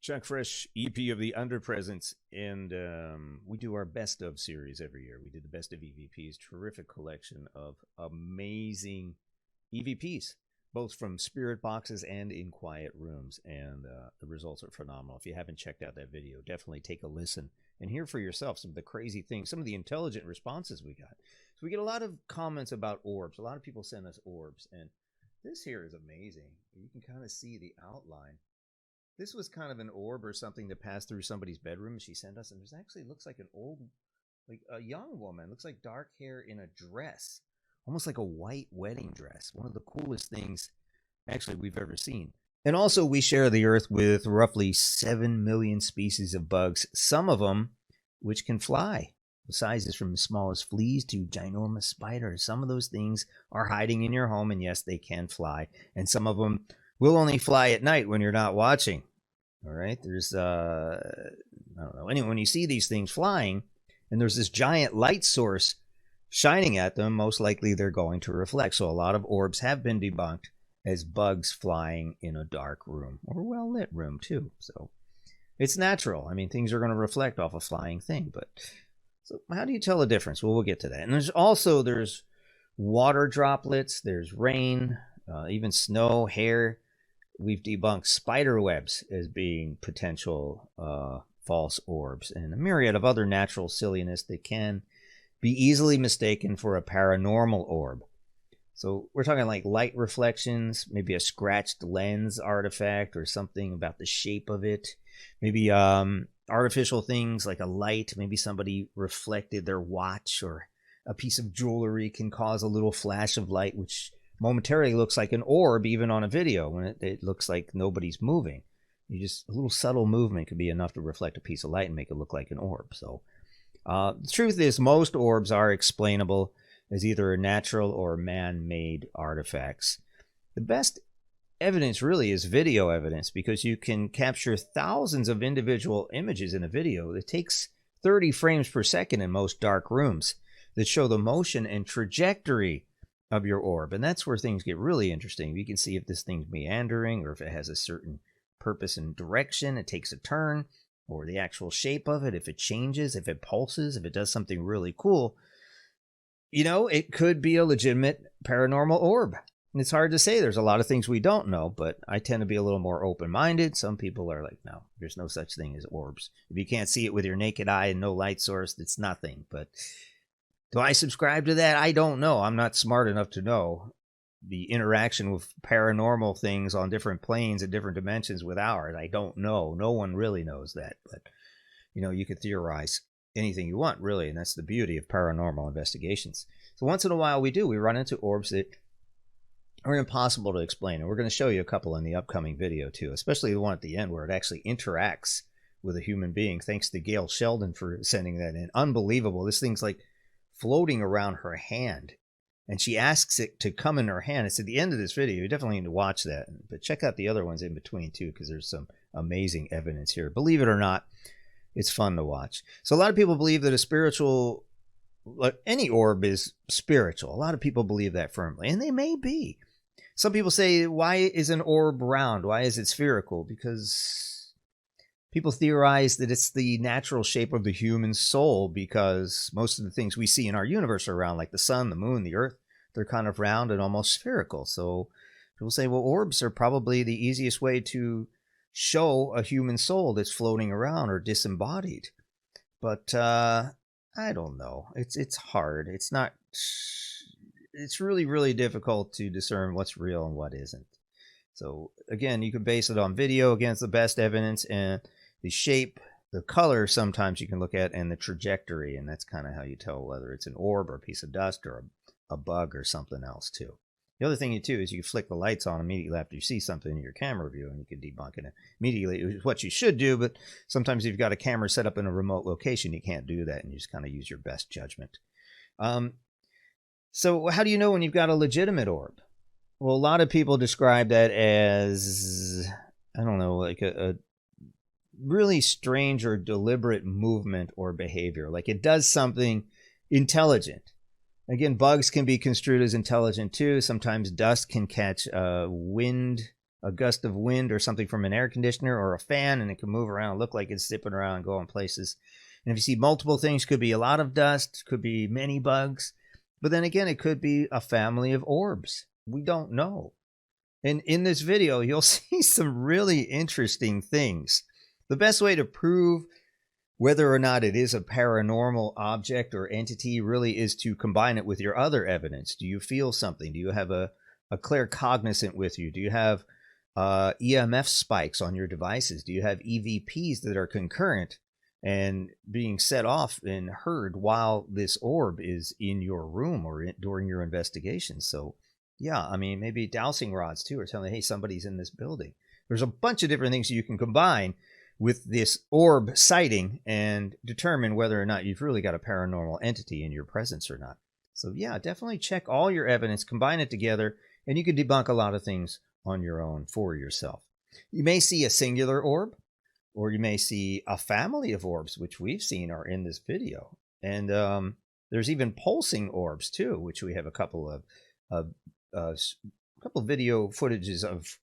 Chuck Fresh, EP of the Underpresence, and we do our best of series every year. We did the best of EVPs, terrific collection of amazing EVPs, both from spirit boxes and in quiet rooms, and the results are phenomenal. If you haven't checked out that video, definitely take a listen and hear for yourself some of the crazy things, some of the intelligent responses we got. So we get a lot of comments about orbs. A lot of people send us orbs, and this here is amazing. You can kind of see the outline. This was kind of an orb or something that passed through somebody's bedroom. She sent us, and there's actually looks like an old, like a young woman. Looks like dark hair in a dress, almost like a white wedding dress. One of the coolest things, actually, we've ever seen. And also, we share the Earth with roughly 7 million species of bugs, some of them which can fly. The sizes from as small as fleas to ginormous spiders. Some of those things are hiding in your home, and yes, they can fly. And some of them will only fly at night when you're not watching. All right, there's I don't know. Anyway, when you see these things flying and there's this giant light source shining at them, most likely they're going to reflect. So a lot of orbs have been debunked as bugs flying in a dark room or well-lit room too. So it's natural. I mean, things are going to reflect off a flying thing. But so how do you tell the difference? Well, we'll get to that. And there's water droplets, there's rain, even snow, hair. We've debunked spider webs as being potential false orbs, and a myriad of other natural silliness that can be easily mistaken for a paranormal orb. So we're talking like light reflections, maybe a scratched lens artifact or something about the shape of it. Maybe artificial things like a light. Maybe somebody reflected their watch, or a piece of jewelry can cause a little flash of light, which momentarily looks like an orb, even on a video, when it looks like nobody's moving. A little subtle movement could be enough to reflect a piece of light and make it look like an orb. So the truth is, most orbs are explainable as either natural or man-made artifacts. The best evidence really is video evidence, because you can capture thousands of individual images in a video. It takes 30 frames per second in most dark rooms that show the motion and trajectory of your orb, and that's where things get really interesting. You can see if this thing's meandering, or if it has a certain purpose and direction, it takes a turn, or the actual shape of it, if it changes, if it pulses, if it does something really cool. You know, it could be a legitimate paranormal orb. And it's hard to say. There's a lot of things we don't know, but I tend to be a little more open-minded. Some people are like, no, there's no such thing as orbs. If you can't see it with your naked eye and no light source, it's nothing. But do I subscribe to that? I don't know. I'm not smart enough to know the interaction with paranormal things on different planes and different dimensions with ours. I don't know. No one really knows that. But, you know, you could theorize anything you want, really, and that's the beauty of paranormal investigations. So once in a while we run into orbs that are impossible to explain. And we're going to show you a couple in the upcoming video, too, especially the one at the end where it actually interacts with a human being. Thanks to Gail Sheldon for sending that in. Unbelievable. This thing's like floating around her hand, and she asks it to come in her hand. It's at the end of this video. You definitely need to watch that, but check out the other ones in between too, because there's some amazing evidence here. Believe it or not, it's fun to watch. So a lot of people believe that any orb is spiritual. A lot of people believe that firmly, and they may be. Some people say, why is an orb round? Why is it spherical? Because people theorize that it's the natural shape of the human soul, because most of the things we see in our universe are round, like the sun, the moon, the earth. They're kind of round and almost spherical. So people say, well, orbs are probably the easiest way to show a human soul that's floating around or disembodied. But I don't know. It's hard. It's really, really difficult to discern what's real and what isn't. So again, you can base it on video against the best evidence, and the shape, the color sometimes you can look at, and the trajectory, and that's kind of how you tell whether it's an orb or a piece of dust or a bug or something else too. The other thing too is you flick the lights on immediately after you see something in your camera view, and you can debunk it immediately. It's what you should do, but sometimes if you've got a camera set up in a remote location, you can't do that, and you just kind of use your best judgment. So how do you know when you've got a legitimate orb? Well, a lot of people describe that as, I don't know, like a really strange or deliberate movement or behavior. Like it does something intelligent. Again, bugs can be construed as intelligent too. Sometimes dust can catch wind a gust of wind or something from an air conditioner or a fan, and it can move around, look like it's zipping around and going places. And if you see multiple things, could be a lot of dust, could be many bugs. But then again, it could be a family of orbs. We don't know. And in this video, you'll see some really interesting things. The best way to prove whether or not it is a paranormal object or entity really is to combine it with your other evidence. Do you feel something? Do you have a claircognizant with you? Do you have EMF spikes on your devices? Do you have EVPs that are concurrent and being set off and heard while this orb is in your room or during your investigation? So yeah, I mean, maybe dowsing rods too are telling you, hey, somebody's in this building. There's a bunch of different things you can combine with this orb sighting and determine whether or not you've really got a paranormal entity in your presence or not. So yeah, definitely check all your evidence, combine it together, and you can debunk a lot of things on your own for yourself. You may see a singular orb, or you may see a family of orbs, which we've seen are in this video. And there's even pulsing orbs too, which we have a couple of video footages of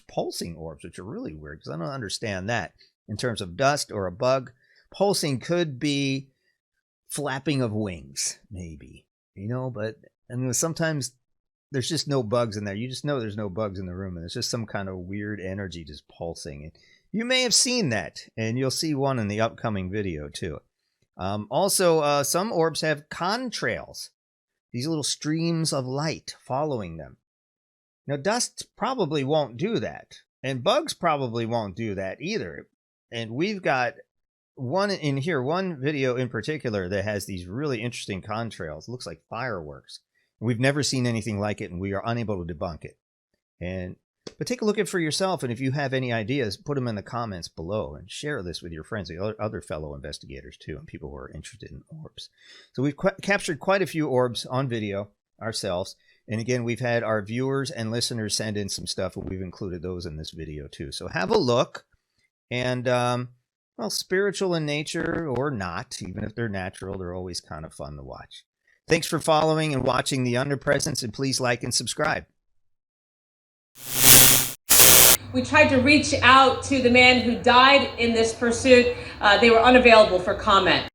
pulsing orbs, which are really weird because I don't understand that. In terms of dust or a bug, pulsing could be flapping of wings, maybe, you know, but and sometimes there's just no bugs in there. You just know there's no bugs in the room, and it's just some kind of weird energy just pulsing. And you may have seen that, and you'll see one in the upcoming video too. Also, some orbs have contrails, these little streams of light following them. Now, dust probably won't do that, and bugs probably won't do that either. And we've got one in here, one video in particular that has these really interesting contrails. It looks like fireworks. We've never seen anything like it, and we are unable to debunk it. But take a look at it for yourself, and if you have any ideas, put them in the comments below and share this with your friends, other fellow investigators too, and people who are interested in orbs. So we've captured quite a few orbs on video ourselves. And again, we've had our viewers and listeners send in some stuff, and we've included those in this video too. So have a look. And, well, spiritual in nature or not, even if they're natural, they're always kind of fun to watch. Thanks for following and watching The Underpresence, and please like and subscribe. We tried to reach out to the man who died in this pursuit. They were unavailable for comment.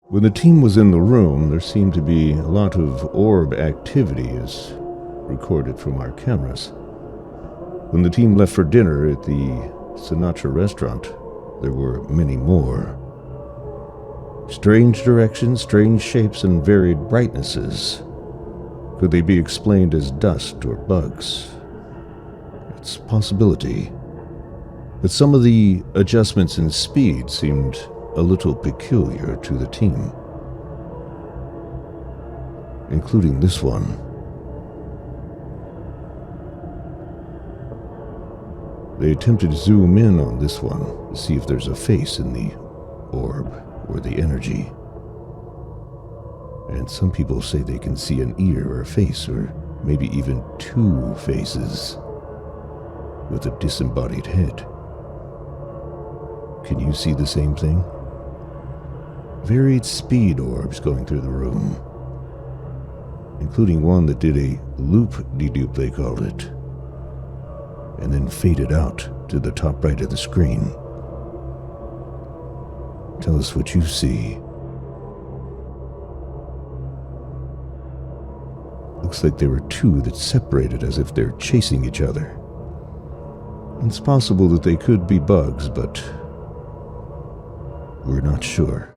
When the team was in the room, there seemed to be a lot of orb activity as recorded from our cameras. When the team left for dinner at the Sinatra restaurant, there were many more. Strange directions, strange shapes, and varied brightnesses. Could they be explained as dust or bugs? It's a possibility. But some of the adjustments in speed seemed a little peculiar to the team, including this one. They attempted to zoom in on this one to see if there's a face in the orb or the energy. And some people say they can see an ear or a face, or maybe even two faces with a disembodied head. Can you see the same thing? Varied speed orbs going through the room, including one that did a loop-de-doop, they called it, and then faded out to the top right of the screen. Tell us what you see. Looks like there were two that separated as if they're chasing each other. It's possible that they could be bugs, but we're not sure.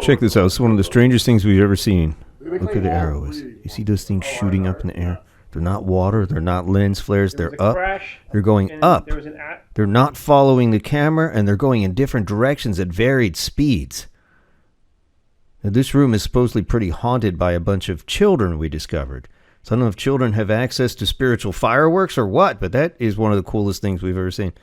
Check this out. It's one of the strangest things we've ever seen. Look at the arrows. You see those things shooting up in the air? They're not water. They're not lens flares. They're up. They're going up. They're not following the camera, and they're going in different directions at varied speeds. Now, this room is supposedly pretty haunted by a bunch of children, we discovered. So I don't know if children have access to spiritual fireworks or what, but that is one of the coolest things we've ever seen.